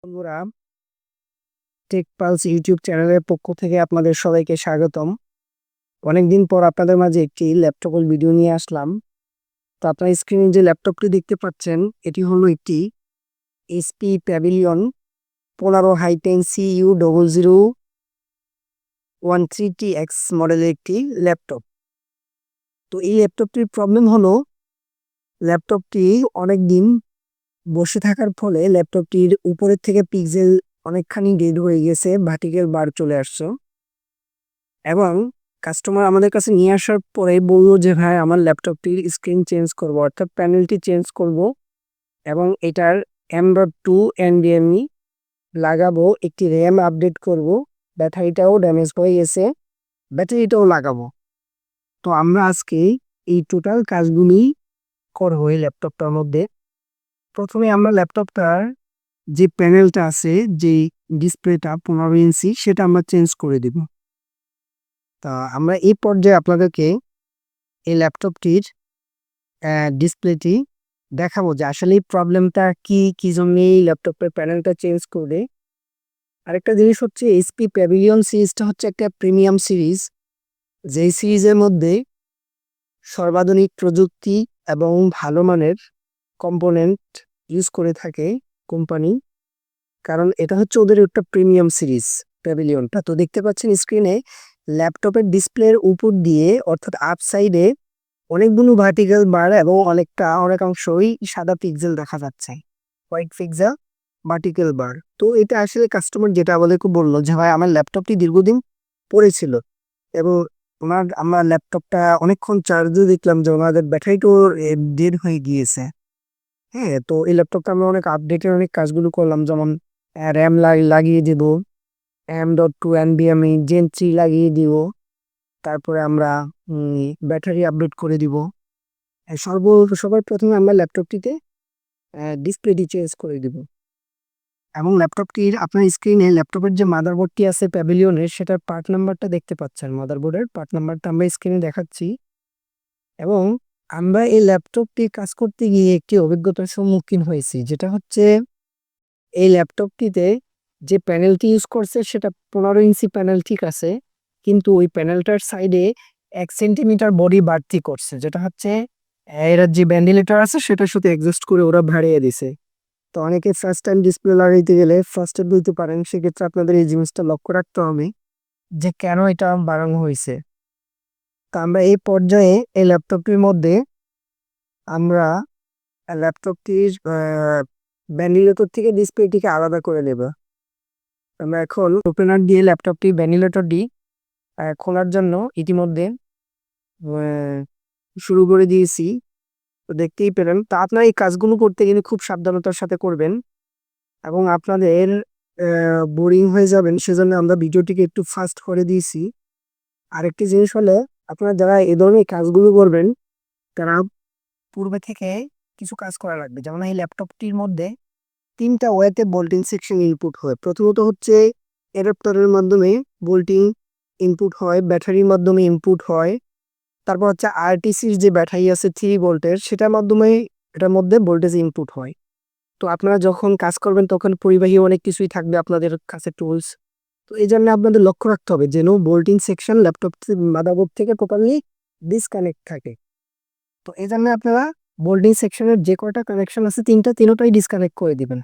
বন্ধুরা, take pulse YouTube চ্যানেলের পক্ষ থেকে আপনাদের সবাইকে স্বাগতম। অনেকদিন পর আপনাদের মাঝে একটি ল্যাপটপের ভিডিও নিয়ে আসলাম। তো আপনার স্ক্রিনে যে ল্যাপটপটি দেখতে পাচ্ছেন, এটি হলো একটি এইচপি প্যাভিলিয়ন 15 হাইটেন CU0013TX মডেলের একটি ল্যাপটপ। তো এই ল্যাপটপটির প্রবলেম হলো, ল্যাপটপটি অনেক দিন বসে থাকার ফলে ল্যাপটপটির উপরের থেকে পিক্সেল অনেকখানি ডেড হয়ে গেছে, ভার্টিক্যাল বার চলে আসছে। এবং কাস্টমার আমাদের কাছে নিয়ে আসার পরে বললো যে ভাই, আমার ল্যাপটপটির স্ক্রিন চেঞ্জ করব, অর্থাৎ প্যানেলটি চেঞ্জ করব এবং এটার M.2 NVMe লাগাবো, একটি র্যাম আপডেট করব, ব্যাটারিটাও ড্যামেজ হয়ে গেছে, ব্যাটারিটাও লাগাবো। তো আমরা আজকে এই টোটাল কাজগুলি করবো এই ল্যাপটপটার মধ্যে। প্রথমে আমরা ল্যাপটপটার যে প্যানেলটা আছে, যে ডিসপ্লেটা 15 ইঞ্চি, সেটা আমরা চেঞ্জ করে দিব। তা আমরা এই পর্যায়ে আপনাদেরকে এই ল্যাপটপটির ডিসপ্লেটি দেখাবো যে আসলে এই প্রবলেমটা কি জন্য এই ল্যাপটপের প্যানেলটা চেঞ্জ করে। আরেকটা জিনিস হচ্ছে, এইচপি প্যাভিলিয়ন সিরিজটা হচ্ছে একটা প্রিমিয়াম সিরিজ, যেই সিরিজের মধ্যে সর্বাধুনিক প্রযুক্তি এবং ভালো মানের কম্পোনেন্ট ইউজ করে থাকে কোম্পানি, কারণ এটা হচ্ছে ওদের একটা প্রিমিয়াম সিরিজ প্যাভিলিয়নটা। তো দেখতে পাচ্ছেন স্ক্রিনে, ল্যাপটপের ডিসপ্লের উপর দিয়ে অর্থাৎ আপ সাইডে অনেকগুলো ভার্টিক্যাল বার এবং অনেকাংশই সাদা পিক্সেল দেখা যাচ্ছে, হোয়াইট পিক্সেল ভার্টিক্যাল বার। তো এটা আসলে কাস্টমার যেটা আমাদেরকে বললো যে ভাই, আমার ল্যাপটপটি দীর্ঘদিন পড়েছিল এবং আমার ল্যাপটপটা অনেকক্ষণ চার্জে দেখলাম যে ওনাদের ব্যাটারিটাও ডেড হয়ে গিয়েছে। হ্যাঁ, তো এই ল্যাপটপটা আমরা অনেক আপডেটের অনেক কাজগুলো করলাম, যেমন র্যাম লাগিয়ে দিব, M.2 NVMe Gen 3 লাগিয়ে দিব, তারপরে আমরা ব্যাটারি আপডেট করে দিব। সবার প্রথমে আমরা ল্যাপটপটিতে ডিসপ্লেটি চেঞ্জ করে দিব। এবং ল্যাপটপটির আপনার স্ক্রিনে ল্যাপটপের যে মাদারবোর্ডটি আছে প্যাভিলিয়নের, সেটার পার্ট নাম্বারটা দেখতে পাচ্ছেন। মাদারবোর্ডের পার্ট নাম্বারটা আমরা স্ক্রিনে দেখাচ্ছি। এবং আমরা এই ল্যাপটপটি কাজ করতে গিয়ে একটি অভিজ্ঞতার সম্মুখীন হয়েছি, যেটা হচ্ছে এই ল্যাপটপটিতে যে প্যানেলটি ইউজ করছে সেটা 15 ইঞ্চি প্যানেল, ঠিক আছে, কিন্তু ওই প্যানেলটার সাইডে 1 সেন্টিমিটার বডি বাড়তি করছে, যেটা হচ্ছে এর যে ভেন্টিলেটর আছে সেটার সাথে অ্যাডজাস্ট করে ওরা বাড়িয়ে দিছে। তো অনেকে ফার্স্ট টাইম ডিসপ্লে লাগাইতে গেলে ফার্স্টে বলতে পারেন, সেক্ষেত্রে আপনাদের এই জিনিসটা লক্ষ্য রাখতে হবে যে কেন এটা বাড়ানো হয়েছে। তো আমরা এই পর্যায়ে এই ল্যাপটপটির মধ্যে আমরা ল্যাপটপটির ভেন্টিলেটর থেকে ডিসপ্লেটিকে আলাদা করে নেব। আমরা এখন ওপেনার দিয়ে ল্যাপটপটি ভেন্টিলেটরটি খোলার জন্য ইতিমধ্যে শুরু করে দিয়েছি। তো দেখতেই পেলেন। তো আপনারা এই কাজগুলো করতে গেলে খুব সাবধানতার সাথে করবেন এবং আপনাদের বোরিং হয়ে যাবেন, সেজন্য আমরা ভিডিওটিকে একটু ফাস্ট করে দিয়েছি। আরেকটি জিনিস হলো, আপনারা যারা এই ধরনের কাজগুলো করবেন, তারা পূর্বে থেকে কিছু কাজ করা লাগবে। যেমন এই ল্যাপটপটির মধ্যে 3টা ওয়েতে বোল্টিং সেকশন ইনপুট হয়। প্রথমত হচ্ছে অ্যাডাপ্টারের মাধ্যমে বোল্টিং ইনপুট হয়, ব্যাটারির মাধ্যমে ইনপুট হয়, তারপর হচ্ছে আরটিসির যে ব্যাটারি আছে 3 ভোল্টের, সেটার মাধ্যমে এটার মধ্যে ভোল্টেজ ইনপুট হয়। তো আপনারা যখন কাজ করবেন তখন পরিবাহী অনেক কিছুই থাকবে আপনাদের কাছে, টুলস। তো এই জন্য আপনাদের লক্ষ্য রাখতে হবে যেন বোল্টিং সেকশন ল্যাপটপ মাদারবোর্ড থেকে টোটালি ডিসকানেক্ট থাকে। তো এই জন্য আপনারা বোল্টিং সেকশনের যে কয়টা কানেকশন আছে তিনটাই ডিসকানেক্ট করে দিবেন।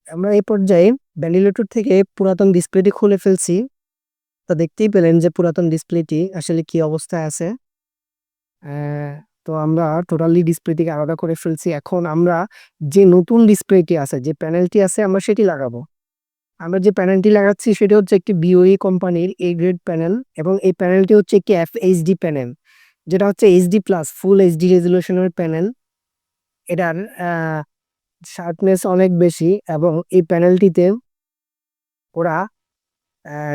আমরা এই পর্যায়ে ভেন্টিলেটর থেকে পুরাতন ডিসপ্লেটি খুলে ফেলছি। তো দেখতেই পেলেন যে পুরাতন ডিসপ্লেটি আসলে কি অবস্থায় আছে। তো আমরা টোটালি ডিসপ্লেটিকে আলাদা করে ফেলছি। এখন আমরা যে নতুন ডিসপ্লেটি আছে, যে প্যানেলটি আছে, আমরা সেটি লাগাবো। আমরা যে প্যানেলটি লাগাচ্ছি সেটি হচ্ছে একটি BOE কোম্পানির A গ্রেড প্যানেল এবং এই প্যানেলটি হচ্ছে একটি FHD প্যানেল, যেটা হচ্ছে HD প্লাস ফুল HD রেজুলেশনের প্যানেল। এটার শার্পনেস অনেক বেশি এবং এই প্যানেলটিতে ওরা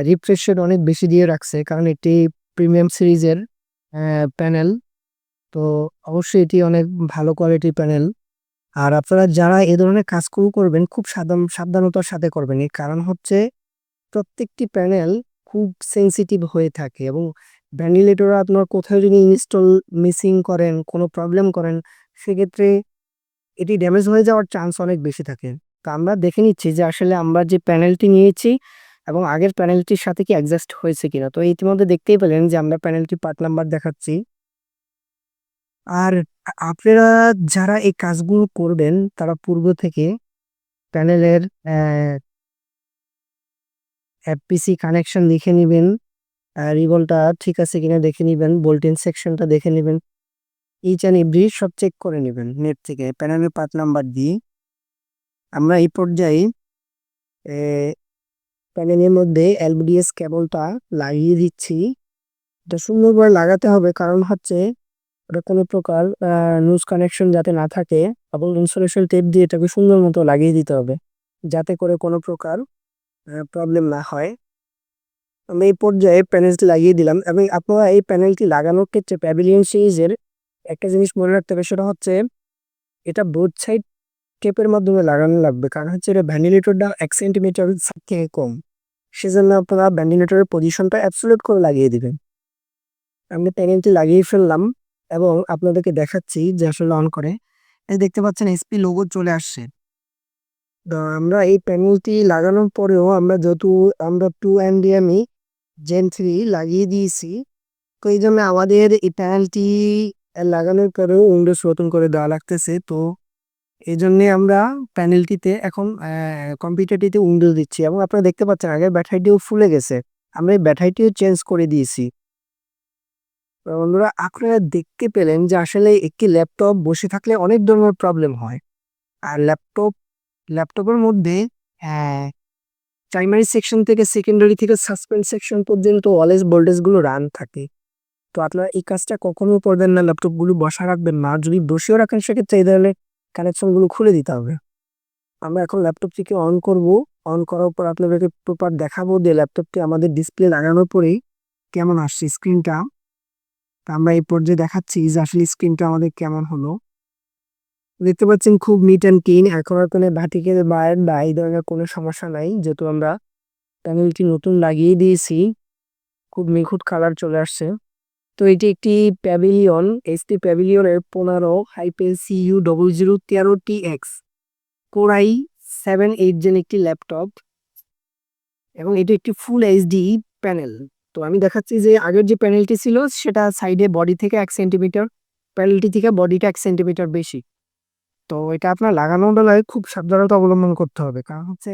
রিফ্রেশ রেট অনেক বেশি দিয়ে রাখছে, কারণ এটি প্রিমিয়াম সিরিজের প্যানেল। তো অবশ্যই এটি অনেক ভালো কোয়ালিটির প্যানেল। আর আপনারা যারা এ ধরনের কাজগুলো করবেন, খুব সাবধানতার সাথে করবেন। এর কারণ হচ্ছে প্রত্যেকটি প্যানেল খুব সেনসিটিভ হয়ে থাকে এবং ভেন্টিলেটর আপনার কোথাও যদি ইনস্টল মিসিং করেন, কোনো প্রবলেম করেন, সেক্ষেত্রে এটি ড্যামেজ হয়ে যাওয়ার চান্স অনেক বেশি থাকে। তো আমরা দেখে নিচ্ছি যে আসলে আমরা যে প্যানেলটি নিয়েছি এবং আগের প্যানেলটির সাথে কি অ্যাডজাস্ট হয়েছে কিনা। তো ইতিমধ্যে দেখতেই পেলেন যে আমরা প্যানেলটি পার্ট নাম্বার দেখাচ্ছি। আর আপনারা যারা এই কাজগুলো করবেন তারা পূর্ব থেকে প্যানেলের এফপিসি কানেকশন দেখে নিবেন, রিবনটা ঠিক আছে কিনা দেখে নিবেন, বোল্টিং সেকশনটা দেখে নিবেন, ইচ অ্যান্ড এভরি সব চেক করে নিবেন নেট থেকে প্যানেলের পার্ট নাম্বার দিয়ে। আমরা এই পর্যায়ে প্যানেলের মধ্যে এলভিডিএস কেবলটা লাগিয়ে দিচ্ছি। এটা সুন্দরভাবে লাগাতে হবে, কারণ হচ্ছে ওটা কোনো প্রকার লুজ কানেকশন যাতে না থাকে, এবং ইনসুলেশন টেপ দিয়ে এটাকে সুন্দর মতো লাগিয়ে দিতে হবে যাতে করে কোনো প্রকার প্রবলেম না হয়। আমি এই পর্যায়ে প্যানেলটি লাগিয়ে দিলাম, এবং আপনারা এই প্যানেলটি লাগানোর ক্ষেত্রে প্যাভিলিয়ন সিরিজের একটা জিনিস মনে রাখতে হবে, সেটা হচ্ছে এটা বোথ সাইড টেপের মাধ্যমে লাগানো লাগবে, কারণ হচ্ছে এটা ভেন্টিলেটরটা 1 সেন্টিমিটার থেকে কম, সেজন্য আপনারা ভেন্টিলেটরের পজিশনটা অ্যাবসলিউট করে লাগিয়ে দিবেন। আমি প্যানেলটি লাগিয়ে ফেললাম এবং আপনাদেরকে দেখাচ্ছি যে আসলে অন করে। এই দেখতে পাচ্ছেন এসপি লোগো চলে আসছে। তো আমরা এই প্যানেলটি লাগানোর পরেও আমরা 2 NDMI Gen 3 লাগিয়ে দিয়েছি। তো এই জন্য আমাদের এই প্যানেলটি লাগানোর পরেও উইন্ডোজ নতুন করে দেওয়া লাগতেছে। তো এই জন্যে আমরা প্যানেলটিতে এখন কম্পিউটারটিতে উইন্ডোজ দিচ্ছি, এবং আপনারা দেখতে পাচ্ছেন আগের ব্যাটারিটিও ফুলে গেছে। আমরা এই ব্যাটারিটিও চেঞ্জ করে দিয়েছি। তো বন্ধুরা, আপনারা দেখতে পেলেন যে আসলে একটি ল্যাপটপ বসে থাকলে অনেক ধরনের প্রবলেম হয়। আর ল্যাপটপের মধ্যে প্রাইমারি সেকশন থেকে সেকেন্ডারি থেকে সাসপেন্ড সেকশন পর্যন্ত অলওয়েজ ভোল্টেজগুলো রান থাকে। তো আপনারা এই কাজটা কখনো করবেন না, ল্যাপটপগুলো বসা রাখবেন না। যদি বসেও রাখেন সেক্ষেত্রে এই ধরনের কানেকশনগুলো খুলে দিতে হবে। আমরা এখন ল্যাপটপটিকে অন করব। অন করার পর আপনাদেরকে প্রপার দেখাবো যে ল্যাপটপটি আমাদের ডিসপ্লে লাগানোর পরেই কেমন আসছে স্ক্রিনটা। তা আমরা এই পর্যায়ে দেখাচ্ছি যে আসলে স্ক্রিনটা আমাদের কেমন হলো। দেখতে পাচ্ছেন খুব নিট অ্যান্ড ক্লিন। এখন আর কোনো ভাটিকের বায়ার বা এই ধরনের কোনো সমস্যা নাই, যেহেতু আমরা প্যানেলটি নতুন লাগিয়ে দিয়েছি। খুব নিখুঁত কালার চলে আসছে। তো এটি একটি প্যাভিলিয়ন এইচপি প্যাভিলিয়নের 15 hyphen CU0013TX core i7 8 gen একটি ল্যাপটপ, এবং এটি একটি ফুল এইচডি প্যানেল। তো আমি দেখাচ্ছি যে আগের যে প্যানেলটি ছিল সেটা সাইডে বডি থেকে 1 সেন্টিমিটার, প্যানেলটি থেকে বডিটা 1 সেন্টিমিটার বেশি। তো এটা আপনার লাগানোর বেলায় খুব সাবধানতা অবলম্বন করতে হবে, কারণ হচ্ছে